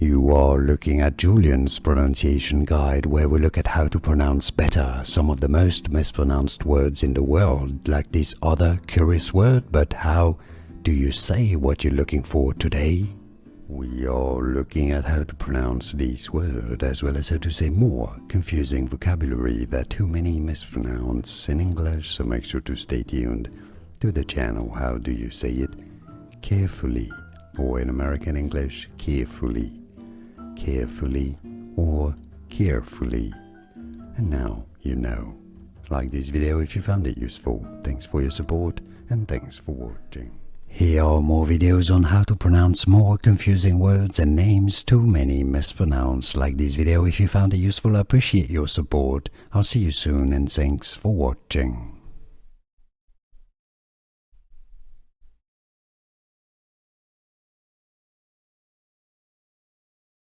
You are looking at Julian's pronunciation guide, where we look at how to pronounce better some of the most mispronounced words in the world, like this other curious word. But how do you say what you're looking for today? We are looking at how to pronounce these words, as well as how to say more confusing vocabulary that too many mispronounce in English, so make sure to stay tuned to the channel. How do you say it? Carefully, or in American English, carefully. Carefully or carefully. And now you know. Like this video if you found it useful. Thanks for your support and thanks for watching. Here are more videos on how to pronounce more confusing words and names too many mispronounced. Like this video if you found it useful. I appreciate your support. I'll see you soon and thanks for watching.